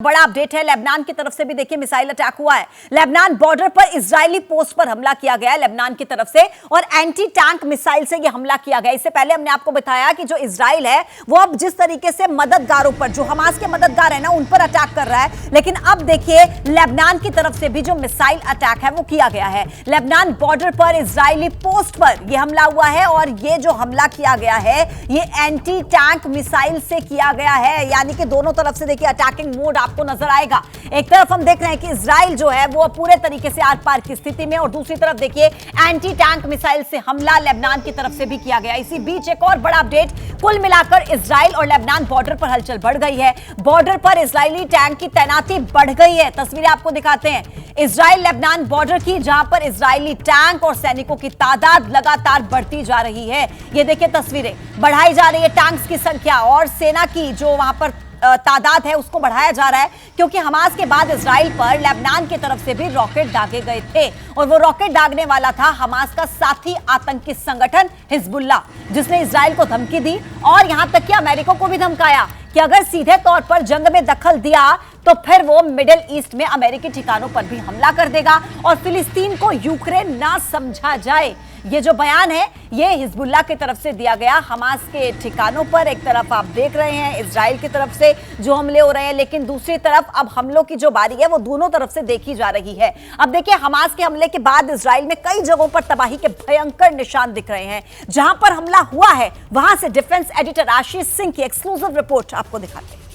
बड़ा अपडेट है। लेबनान की तरफ से भी देखिए मिसाइल अटैक हुआ है। लेबनान बॉर्डर पर इजरायली पोस्ट पर हमला किया गया है लेबनान की तरफ से, और एंटी टैंक मिसाइल से यह हमला किया गया। इससे पहले हमने आपको बताया कि जो इजराइल है वो अब जिस तरीके से मददगारों पर, जो हमास के मददगार है ना, उन पर अटैक कर रहा है, लेकिन अब देखिए लेबनान की तरफ से भी जो मिसाइल अटैक है वो किया गया है। लेबनान बॉर्डर पर इजरायली पोस्ट पर यह हमला हुआ है, और ये जो हमला किया गया है ये एंटी टैंक मिसाइल से किया गया है। यानी कि दोनों तरफ से देखिए अटैकिंग मोड आपको नजर आएगा। एक तरफ हम देख रहे हैं कि इजराइल जो है वो पूरे तरीके से आर पार की स्थिति में, और दूसरी तरफ देखिए एंटी टैंक मिसाइल से हमला लेबनान की तरफ से भी किया गया। इसी बीच एक और बड़ा अपडेट, कुल मिलाकर इजराइल और लेबनान बॉर्डर पर हलचल बढ़ गई है। बॉर्डर पर इजरायली टैंक की तैनाती बढ़ गई है। तस्वीरें आपको दिखाते हैं इजराइल लेबनान बॉर्डर की, जहां पर इजरायली टैंक और सैनिकों की तादाद लगातार बढ़ती जा रही है। ये देखिए तस्वीरें, बढ़ाई जा रही है टैंक्स की संख्या, और सेना की जो वहां पर तादाद है उसको बढ़ाया जा रहा है, क्योंकि हमास के बाद इजराइल पर लेबनान की तरफ से भी रॉकेट दागे गए थे, और वो रॉकेट दागने वाला था हमास का साथी आतंकी संगठन हिजबुल्लाह, जिसने इजराइल को धमकी दी और यहां तक कि अमेरिका को भी धमकाया कि अगर सीधे तौर पर जंग में दखल दिया तो फिर वो मिडिल ईस्ट में अमेरिकी ठिकानों पर भी हमला कर देगा और फिलिस्तीन को यूक्रेन ना समझा जाए। ये जो बयान है ये हिजबुल्लाह की तरफ से दिया गया हमास के ठिकानों पर। एक तरफ आप देख रहे हैं इजराइल की तरफ से जो हमले हो रहे हैं, लेकिन दूसरी तरफ अब हमलों की जो बारी है वो दोनों तरफ से देखी जा रही है। अब देखिए हमास के हमले के बाद इजराइल में कई जगहों पर तबाही के भयंकर निशान दिख रहे हैं। जहां पर हमला हुआ है वहां से डिफेंस एडिटर आशीष सिंह की एक्सक्लूसिव रिपोर्ट आपको दिखाते हैं।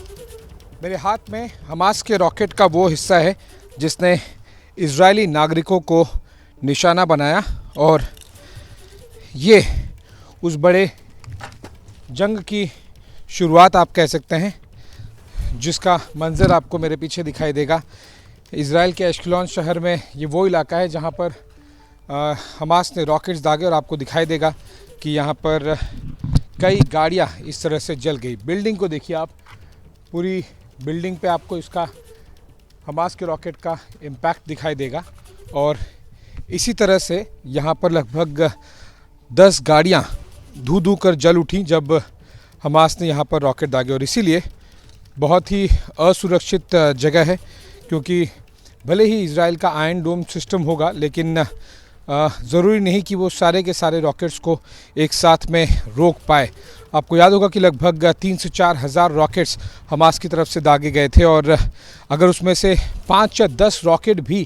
मेरे हाथ में हमास के रॉकेट का वो हिस्सा है जिसने इजरायली नागरिकों को निशाना बनाया, और ये उस बड़े जंग की शुरुआत आप कह सकते हैं, जिसका मंजर आपको मेरे पीछे दिखाई देगा। इजराइल के एश्केलोन शहर में ये वो इलाका है जहाँ पर हमास ने रॉकेट्स दागे, और आपको दिखाई देगा कि यहाँ पर कई गाड़ियाँ इस तरह से जल गई। बिल्डिंग को देखिए आप, पूरी बिल्डिंग पे आपको इसका हमास के रॉकेट का इम्पैक्ट दिखाई देगा, और इसी तरह से यहाँ पर लगभग 10 गाड़ियाँ धू धू कर जल उठी जब हमास ने यहाँ पर रॉकेट दागे। और इसीलिए बहुत ही असुरक्षित जगह है, क्योंकि भले ही इजराइल का आयरन डोम सिस्टम होगा, लेकिन ज़रूरी नहीं कि वो सारे के सारे रॉकेट्स को एक साथ में रोक पाए। आपको याद होगा कि लगभग 3 से 4 हज़ार रॉकेट्स हमास की तरफ से दागे गए थे, और अगर उसमें से 5 या 10 रॉकेट भी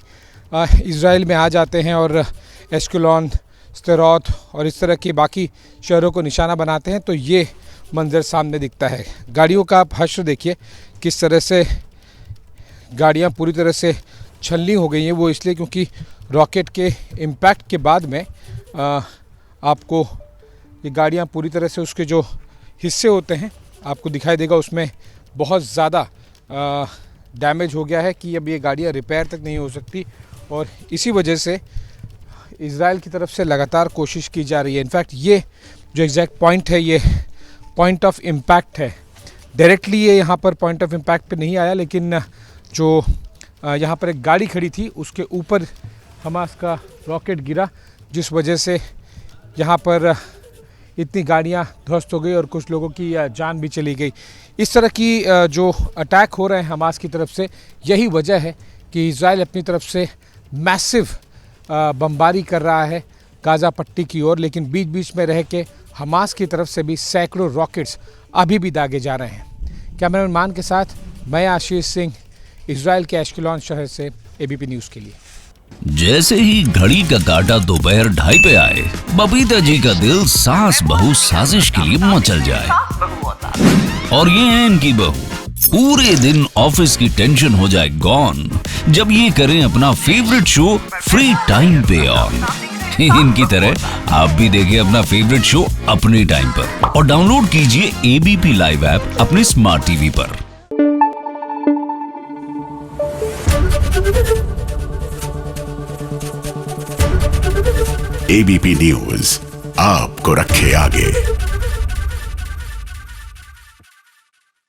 इजराइल में आ जाते हैं और एश्केलोन, स्तेरोत और इस तरह के बाकी शहरों को निशाना बनाते हैं, तो ये मंजर सामने दिखता है। गाड़ियों का आप हश्र देखिए, किस तरह से गाड़ियाँ पूरी तरह से छलनी हो गई हैं। वो इसलिए क्योंकि रॉकेट के इम्पैक्ट के बाद में आपको ये गाड़ियाँ पूरी तरह से, उसके जो हिस्से होते हैं आपको दिखाई देगा, उसमें बहुत ज़्यादा डैमेज हो गया है कि अब ये गाड़ियाँ रिपेयर तक नहीं हो सकती, और इसी वजह से इजराइल की तरफ से लगातार कोशिश की जा रही है। इनफैक्ट ये जो एग्जैक्ट पॉइंट है ये पॉइंट ऑफ इम्पैक्ट है। डायरेक्टली ये यहाँ पर पॉइंट ऑफ इम्पैक्ट पे नहीं आया, लेकिन जो यहाँ पर एक गाड़ी खड़ी थी उसके ऊपर हमास का रॉकेट गिरा, जिस वजह से यहाँ पर इतनी गाड़ियाँ ध्वस्त हो गई और कुछ लोगों की जान भी चली गई। इस तरह की जो अटैक हो रहे हैं हमास की तरफ से, यही वजह है कि इजराइल अपनी तरफ से मैसिव बमबारी कर रहा है गाज़ा पट्टी की ओर, लेकिन बीच बीच में रह के हमास की तरफ से भी सैकड़ों रॉकेट्स अभी भी दागे जा रहे हैं। कैमरामैन मान के साथ मैं आशीष सिंह, इजराइल के एश्केलोन शहर से एबीपी न्यूज़ के लिए। जैसे ही घड़ी का काटा दोपहर 2:30 पे आए, बबीता जी का दिल सास बहू साजिश के लिए मचल जाए। और ये है इनकी बहू, पूरे दिन ऑफिस की टेंशन हो जाए गॉन जब ये करें अपना फेवरेट शो फ्री टाइम पे ऑन। इनकी तरह आप भी देखिए अपना फेवरेट शो अपने टाइम पर, और डाउनलोड कीजिए एबीपी लाइव ऐप अपने स्मार्ट टीवी पर। एबीपी न्यूज आपको रखे आगे।